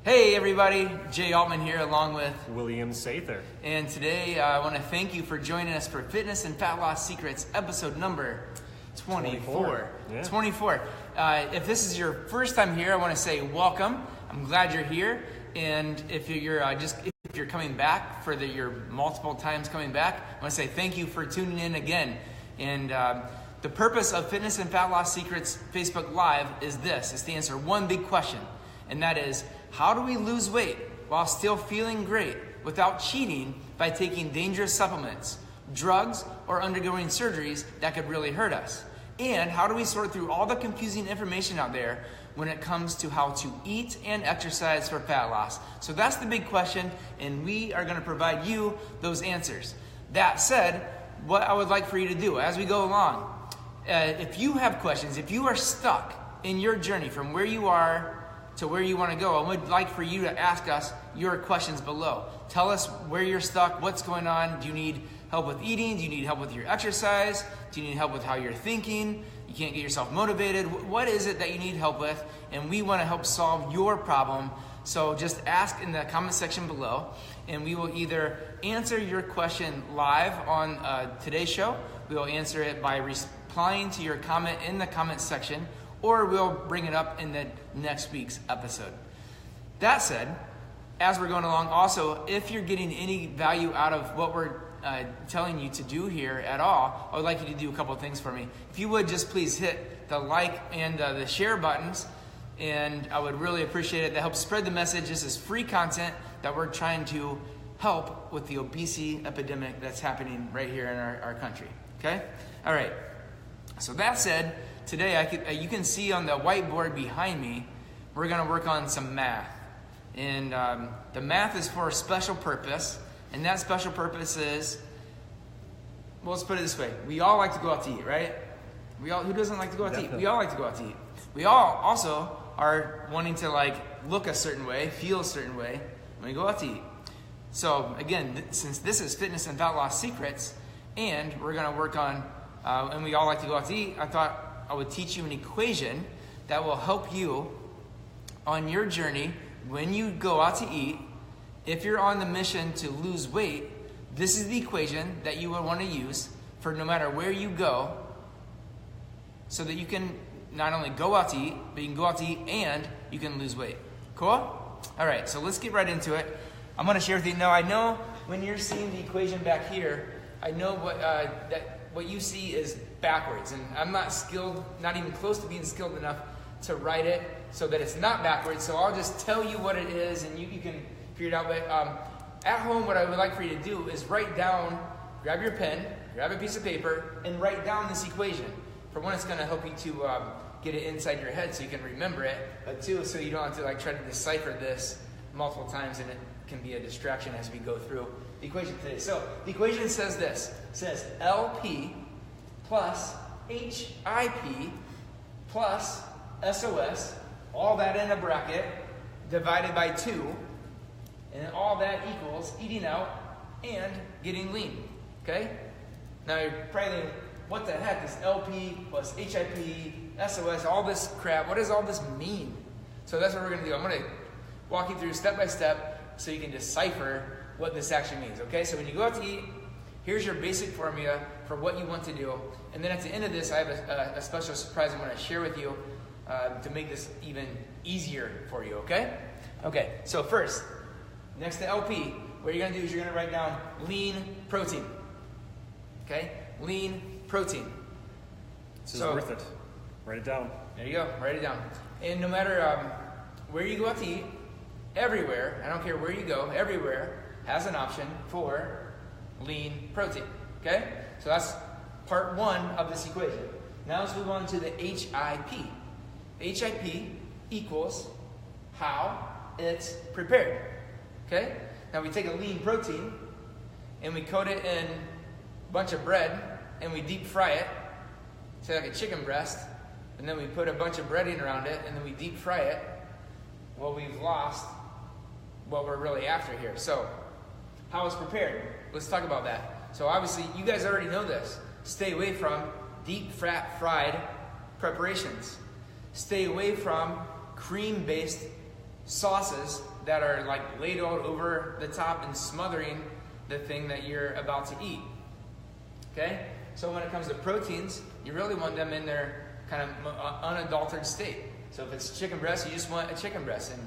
Hey everybody, Jay Altman here along with William Sather. And today I want to thank you for joining us for Fitness and Fat Loss Secrets episode number 24. Yeah. 24. If this is your first time here, I want to say welcome. I'm glad you're here. And if you're coming back for your multiple times coming back, I want to say thank you for tuning in again. And the purpose of Fitness and Fat Loss Secrets Facebook Live is this: is to answer one big question, and that is, how do we lose weight while still feeling great without cheating by taking dangerous supplements, drugs, or undergoing surgeries that could really hurt us? And how do we sort through all the confusing information out there when it comes to how to eat and exercise for fat loss? So that's the big question, and we are going to provide you those answers. That said, what I would like for you to do as we go along, if you have questions, if you are stuck in your journey from where you are to where you want to go, I would like for you to ask us your questions below. Tell us where you're stuck, what's going on. Do you need help with eating? Do you need help with your exercise? Do you need help with how you're thinking? You can't get yourself motivated. What is it that you need help with? And we want to help solve your problem. So just ask in the comment section below, and we will either answer your question live on today's show, we will answer it by replying to your comment in the comment section, or we'll bring it up in the next week's episode. That said, as we're going along, also, if you're getting any value out of what we're telling you to do here at all, I would like you to do a couple of things for me. If you would just please hit the like and the share buttons, and I would really appreciate it. That helps spread the message. This is free content that we're trying to help with the obesity epidemic that's happening right here in our country. Okay? All right. So that said, today, you can see on the whiteboard behind me, we're going to work on some math. And the math is for a special purpose, and that special purpose is, well, let's put it this way. We all like to go out to eat, right? Who doesn't like to go out to eat? We all like to go out to eat. We all also are wanting to look a certain way, feel a certain way when we go out to eat. So again, since this is Fitness and Fat Loss Secrets, and we're going to work on, and we all like to go out to eat, I thought I would teach you an equation that will help you on your journey when you go out to eat. If you're on the mission to lose weight, this is the equation that you would want to use for no matter where you go, so that you can not only go out to eat, but you can go out to eat and you can lose weight. Cool? All right, so let's get right into it. I'm going to share with you. Now, I know when you're seeing the equation back here, I know what you see is backwards, and I'm not skilled, not even close to being skilled enough to write it so that it's not backwards. So I'll just tell you what it is, and you can figure it out. But at home, what I would like for you to do is write down, grab your pen, grab a piece of paper, and write down this equation. For one, it's going to help you to get it inside your head so you can remember it. But two, so you don't have to try to decipher this multiple times, and it can be a distraction as we go through the equation today. So the equation says this. It says LP plus HIP plus SOS, all that in a bracket, divided by 2, and all that equals eating out and getting lean. Okay? Now you're probably thinking, what the heck is LP plus HIP, SOS, all this crap? What does all this mean? So that's what we're going to do. I'm going to walk you through step by step so you can decipher what this actually means. Okay? So when you go out to eat, here's your basic formula for what you want to do. And then at the end of this, I have a special surprise I'm going to share with you to make this even easier for you. Okay? Okay. So first, next to LP, what you're going to do is you're going to write down lean protein. Okay? Lean protein. This is worth it. Write it down. There you go. Write it down. And no matter where you go out to eat, everywhere, I don't care where you go, everywhere has an option for lean protein. Okay? So that's part 1 of this equation. Now let's move on to the HIP. HIP equals how it's prepared. Okay? Now we take a lean protein and we coat it in a bunch of bread and we deep fry it, say like a chicken breast, and then we put a bunch of breading around it and then we deep fry it. Well, we've lost what we're really after here. So, how it's prepared. Let's talk about that. So obviously, you guys already know this. Stay away from deep fat fried preparations. Stay away from cream-based sauces that are like ladled over the top and smothering the thing that you're about to eat. Okay? So when it comes to proteins, you really want them in their kind of unadulterated state. So if it's chicken breast, you just want a chicken breast, and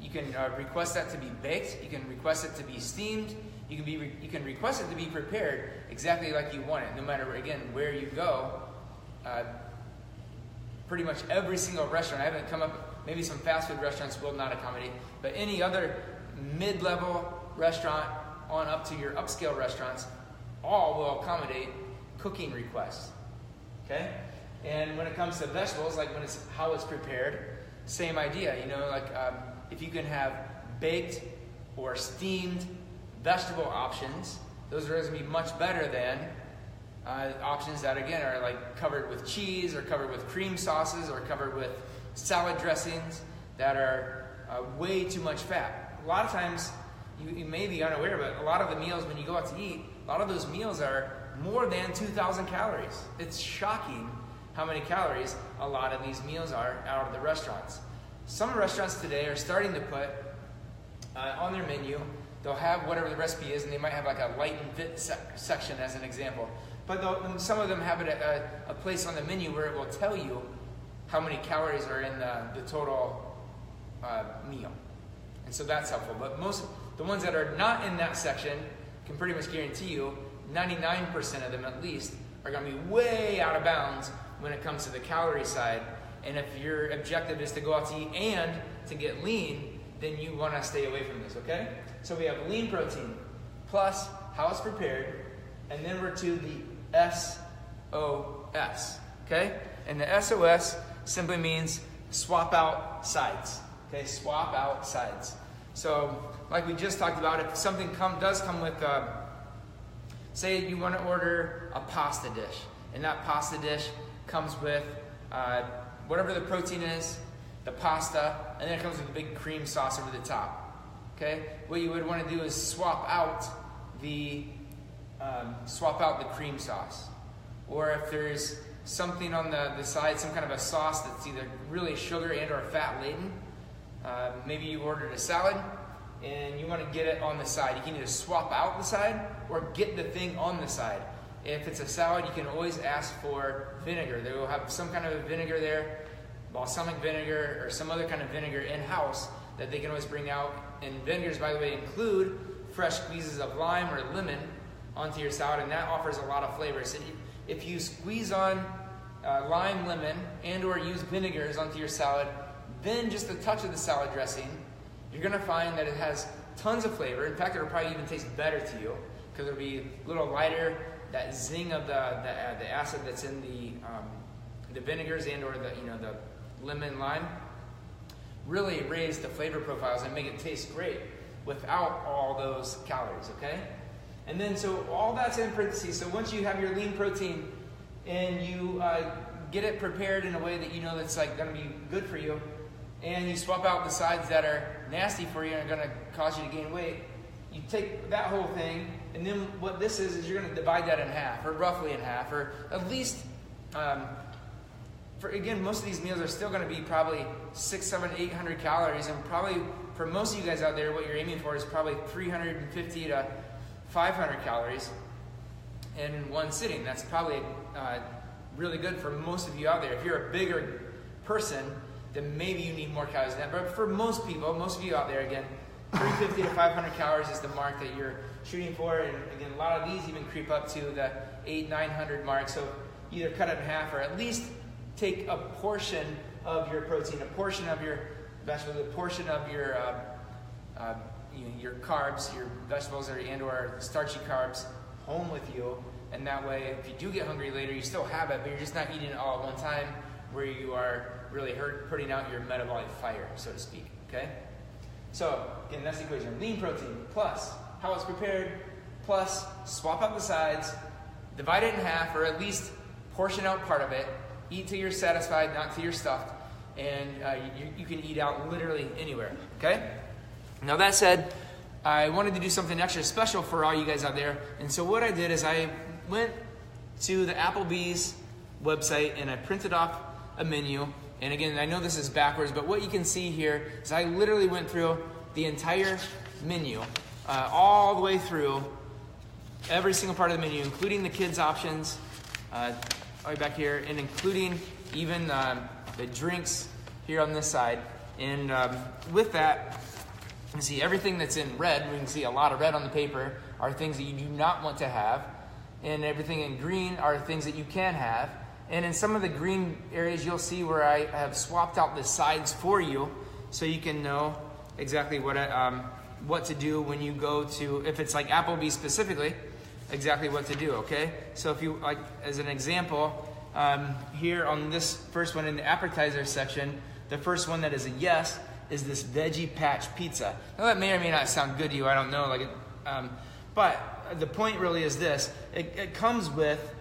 you can request that to be baked. You can request it to be steamed. You can request it to be prepared exactly like you want it, no matter again where you go. Pretty much every single restaurant, I haven't come up, maybe some fast food restaurants will not accommodate, but any other mid-level restaurant on up to your upscale restaurants, all will accommodate cooking requests. Okay? And when it comes to vegetables, like how it's prepared, same idea. If you can have baked or steamed vegetable options, those are going to be much better than options that again are like covered with cheese or covered with cream sauces or covered with salad dressings that are way too much fat. A lot of times, you may be unaware, but a lot of the meals when you go out to eat, a lot of those meals are more than 2,000 calories. It's shocking how many calories a lot of these meals are out of the restaurants. Some restaurants today are starting to put on their menu, they'll have whatever the recipe is, and they might have like a light and fit section as an example. But some of them have it at a place on the menu where it will tell you how many calories are in the total meal. And so that's helpful. But the ones that are not in that section can pretty much guarantee you 99% of them at least are going to be way out of bounds when it comes to the calorie side. And if your objective is to go out to eat and to get lean, then you want to stay away from this, okay? So we have lean protein plus how it's prepared, and then we're to the SOS, okay? And the SOS simply means swap out sides, okay? Swap out sides. So like we just talked about, if something does come with, say you want to order a pasta dish, and that pasta dish comes with whatever the protein is, the pasta, and then it comes with a big cream sauce over the top. Okay, what you would want to do is swap out the cream sauce, or if there's something on the side, some kind of a sauce that's either really sugar and or fat laden. Maybe you ordered a salad and you want to get it on the side. You can either swap out the side or get the thing on the side. If it's a salad, you can always ask for vinegar. They will have some kind of a vinegar there, balsamic vinegar or some other kind of vinegar in-house that they can always bring out. And vinegars, by the way, include fresh squeezes of lime or lemon onto your salad, and that offers a lot of flavor. So if you squeeze on lime, lemon, and or use vinegars onto your salad, then just a touch of the salad dressing, you're going to find that it has tons of flavor. In fact, it'll probably even taste better to you because it'll be a little lighter. That zing of the acid that's in the vinegars and or the lemon, lime really raise the flavor profiles and make it taste great without all those calories, okay? And then so all that's in parentheses. So once you have your lean protein and you get it prepared in a way that you know that's like going to be good for you, and you swap out the sides that are nasty for you and are going to cause you to gain weight, you take that whole thing, and then what this is you're going to divide that in half, or roughly in half, or at least, again, most of these meals are still going to be probably 600, 700, 800 calories, and probably for most of you guys out there, what you're aiming for is probably 350 to 500 calories in one sitting. That's probably really good for most of you out there. If you're a bigger person, then maybe you need more calories than that. But for most people, most of you out there, again, 350 to 500 calories is the mark that you're shooting for. And again, a lot of these even creep up to the 800, 900 mark. So either cut it in half or at least take a portion of your protein, a portion of your vegetables, a portion of your carbs, your vegetables or starchy carbs home with you. And that way, if you do get hungry later, you still have it, but you're just not eating it all at one time where you are really putting out your metabolic fire, so to speak, okay? So, again, that's the equation. Lean protein plus how it's prepared, plus swap out the sides, divide it in half, or at least portion out part of it, eat till you're satisfied, not till you're stuffed, and you can eat out literally anywhere, okay? Now that said, I wanted to do something extra special for all you guys out there, and so what I did is I went to the Applebee's website and I printed off a menu, And again, I know this is backwards, but what you can see here is I literally went through the entire menu, all the way through every single part of the menu, including the kids options, all the way back here, and including even the drinks here on this side. And with that, you can see everything that's in red. We can see a lot of red on the paper are things that you do not want to have. And everything in green are things that you can have. And in some of the green areas, you'll see where I have swapped out the sides for you so you can know exactly what to do when you go to, if it's like Applebee's specifically, exactly what to do, okay? So if you, like, as an example, here on this first one in the appetizer section, the first one that is a yes is this veggie patch pizza. Now that may or may not sound good to you, I don't know, but the point really is this, it comes with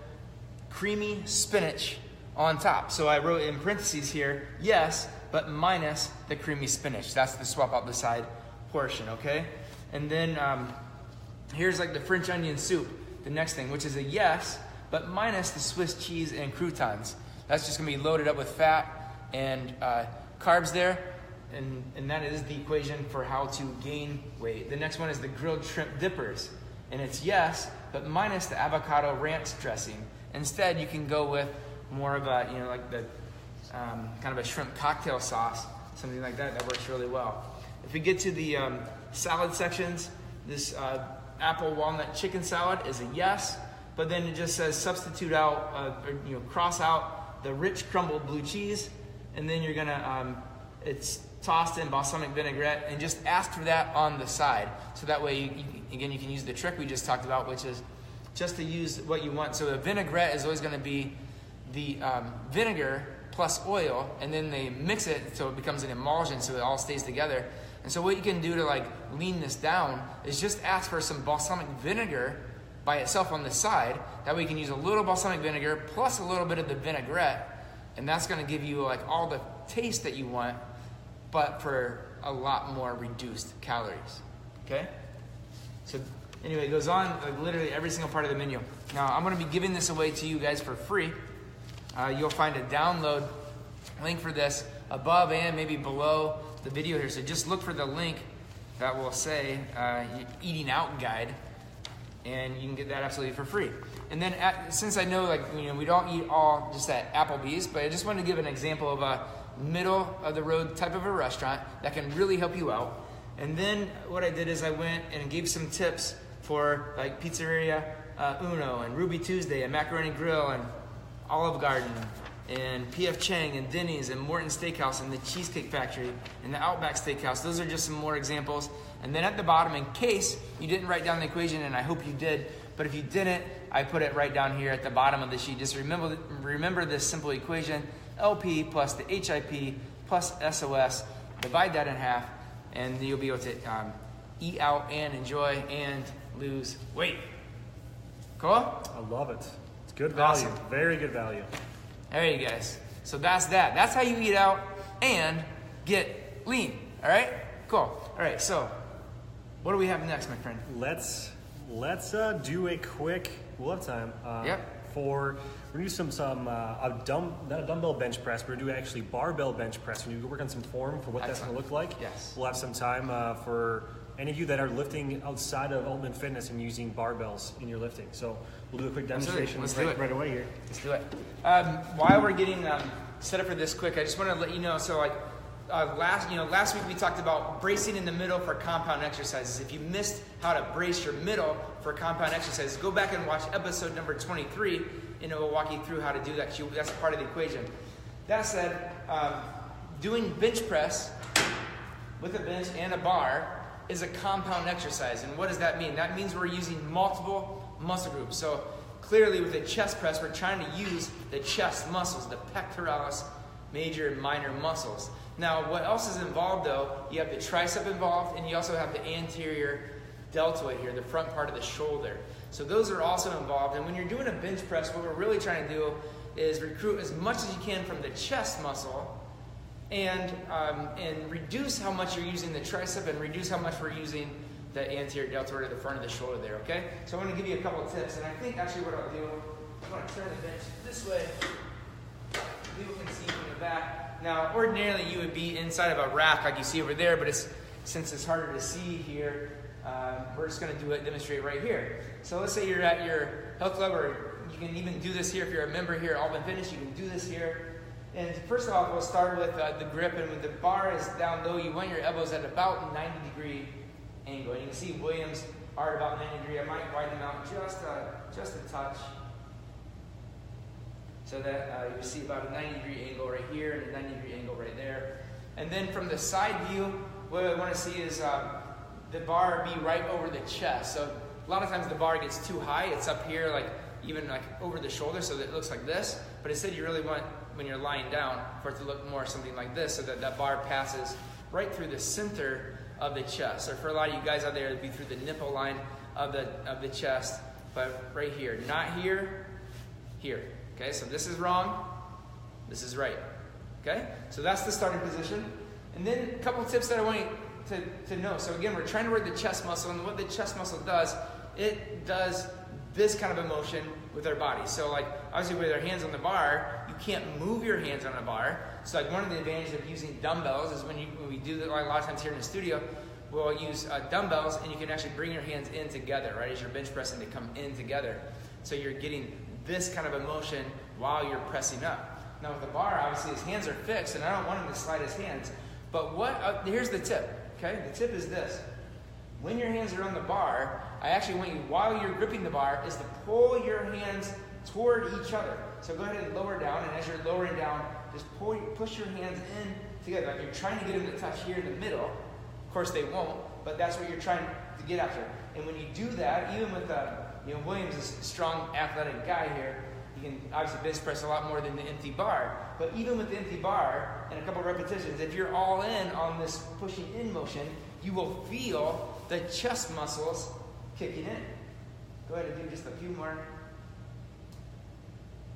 creamy spinach on top. So I wrote in parentheses here, yes, but minus the creamy spinach. That's the swap out the side portion, okay? And then here's like the French onion soup, the next thing, which is a yes, but minus the Swiss cheese and croutons. That's just gonna be loaded up with fat and carbs there, and that is the equation for how to gain weight. The next one is the grilled shrimp dippers, and it's yes, but minus the avocado ranch dressing. Instead, you can go with more of a, like the kind of a shrimp cocktail sauce, something like that. That works really well. If we get to the salad sections, this apple walnut chicken salad is a yes, but then it just says substitute out, cross out the rich crumbled blue cheese, and then you're gonna, it's tossed in balsamic vinaigrette, and just ask for that on the side. So that way, you can use the trick we just talked about, which is just to use what you want. So the vinaigrette is always gonna be the vinegar plus oil, and then they mix it so it becomes an emulsion so it all stays together. And so what you can do to like lean this down is just ask for some balsamic vinegar by itself on the side. That way you can use a little balsamic vinegar plus a little bit of the vinaigrette, and that's gonna give you like all the taste that you want, but for a lot more reduced calories, okay? So anyway, it goes on like literally every single part of the menu. Now, I'm gonna be giving this away to you guys for free. You'll find a download link for this above and maybe below the video here. So just look for the link that will say Eating Out Guide, and you can get that absolutely for free. And then since I know we don't eat all just at Applebee's, but I just wanted to give an example of a middle of the road type of a restaurant that can really help you out. And then what I did is I went and gave some tips for like Pizzeria Uno and Ruby Tuesday and Macaroni Grill and Olive Garden and P.F. Chang and Denny's and Morton Steakhouse and the Cheesecake Factory and the Outback Steakhouse. Those are just some more examples. And then at the bottom, in case you didn't write down the equation, and I hope you did, but if you didn't, I put it right down here at the bottom of the sheet. Just remember this simple equation, LP plus the HIP plus SOS, divide that in half, and you'll be able to eat out and enjoy and lose weight. Cool? I love it. It's good value. Awesome. Very good value. All right, you guys. So that's that. That's how you eat out and get lean. All right? Cool. All right, so what do we have next, my friend? Let's do a quick, we'll have time. We're gonna do not a dumbbell bench press, we're gonna do actually barbell bench press. We're gonna work on some form for what that's gonna look like. Yes. We'll have some time for any of you that are lifting outside of Altman Fitness and using barbells in your lifting. So we'll do a quick demonstration right away here. Let's do it. While we're getting set up for this quick, I just want to let you know, so last week we talked about bracing in the middle for compound exercises. If you missed how to brace your middle for compound exercises, go back and watch episode number 23, and it will walk you through how to do that. That's part of the equation. That said, doing bench press with a bench and a bar is a compound exercise. And what does that mean? That means we're using multiple muscle groups. So clearly with a chest press, we're trying to use the chest muscles, the pectoralis major and minor muscles. Now, what else is involved though? You have the tricep involved, and you also have the anterior deltoid here, the front part of the shoulder. So those are also involved. And when you're doing a bench press, what we're really trying to do is recruit as much as you can from the chest muscle, and reduce how much you're using the tricep, and reduce how much we're using the anterior deltoid or the front of the shoulder there, okay? So I'm gonna give you a couple of tips, and I think actually what I'll do, I'm gonna turn the bench this way, people can see from the back. Now, ordinarily you would be inside of a rack like you see over there, but since it's harder to see here, we're just going to demonstrate right here. So let's say you're at your health club, or you can even do this here if you're a member here at Altman Fitness. You can do this here. And first of all, we'll start with the grip, and when the bar is down low, you want your elbows at about 90-degree angle. And you can see Williams are at about 90 degree. I might widen them out just a touch, so that you see about a 90-degree angle right here and a 90-degree angle right there. And then from the side view, what I want to see is the bar be right over the chest. So a lot of times the bar gets too high. It's up here, like even like over the shoulder, so that it looks like this. But instead, you really want, when you're lying down, for it to look more something like this, so that that bar passes right through the center of the chest. Or for a lot of you guys out there, it'd be through the nipple line of the chest, but right here, not here, here. Okay, so this is wrong, this is right. Okay, so that's the starting position. And then a couple tips that I want you to know. So again, we're trying to work the chest muscle, and what the chest muscle does, it does this kind of a motion with our body. So like, obviously with our hands on the bar, you can't move your hands on a bar. So like one of the advantages of using dumbbells is when we do that, like a lot of times here in the studio, we'll use dumbbells, and you can actually bring your hands in together, right, as you're bench pressing, they come in together. So you're getting this kind of a motion while you're pressing up. Now with the bar, obviously his hands are fixed, and I don't want him to slide his hands. But here's the tip, okay? The tip is this. When your hands are on the bar, I actually want you, while you're gripping the bar, is to pull your hands toward each other. So go ahead and lower down, and as you're lowering down, just push your hands in together. Like you're trying to get them to touch here in the middle. Of course they won't, but that's what you're trying to get after. And when you do that, even with Williams is a strong athletic guy here, you can obviously bench press a lot more than the empty bar. But even with the empty bar and a couple repetitions, if you're all in on this pushing in motion, you will feel the chest muscles kicking in. Go ahead and do just a few more.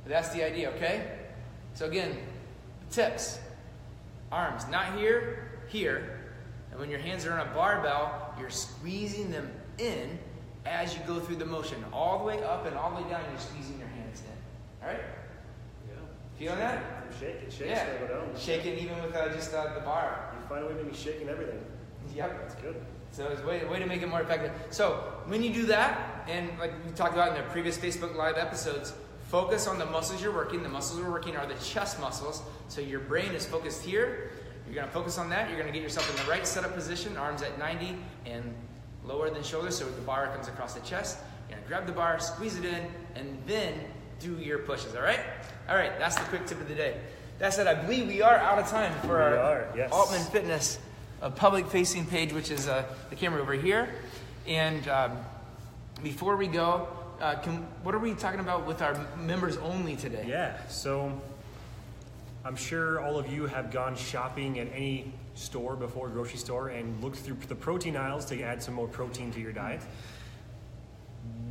But that's the idea, okay? So again, tips. Arms, not here, here. And when your hands are on a barbell, you're squeezing them in as you go through the motion. All the way up and all the way down, you're squeezing your hands in. All right? Yeah. Feeling that? I'm shaking. Yeah. Shaking even with just the bar. You find a way to make me shaking everything. Yep. That's good. So it's a way to make it more effective. So when you do that, and like we talked about in the previous Facebook Live episodes, focus on the muscles you're working. The muscles we're working are the chest muscles. So your brain is focused here. You're going to focus on that. You're going to get yourself in the right setup position, arms at 90 and lower than shoulders, so the bar comes across the chest. You're going to grab the bar, squeeze it in, and then do your pushes, all right? All right, that's the quick tip of the day. That said, I believe we are out of time for our Altman Fitness public-facing page, which is the camera over here. And before we go, what are we talking about with our members only today? Yeah, so I'm sure all of you have gone shopping at any store before, grocery store, and looked through the protein aisles to add some more protein to your diet.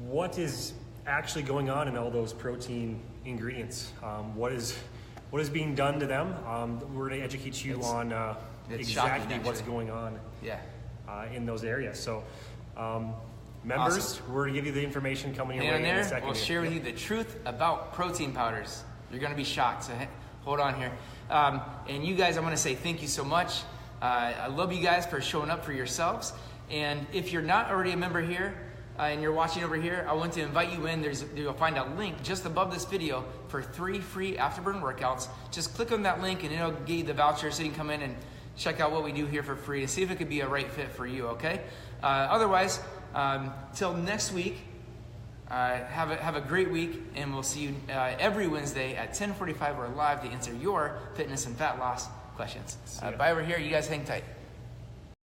What is actually going on in all those protein ingredients? What is being done to them? We're going to educate you on exactly what's going on in those areas. So members, awesome. We're going to give you the information coming your way in a second. We'll share with you the truth about protein powders. You're going to be shocked, so hold on here. And you guys, I want to say thank you so much. I love you guys for showing up for yourselves. And if you're not already a member here and you're watching over here, I want to invite you in. You'll find a link just above this video for 3 free afterburn workouts. Just click on that link and it'll get you the voucher so you can come in and check out what we do here for free and see if it could be a right fit for you, okay? Otherwise, till next week, have a great week, and we'll see you every Wednesday at 10:45. We're live to answer your fitness and fat loss questions. Bye over here. You guys hang tight.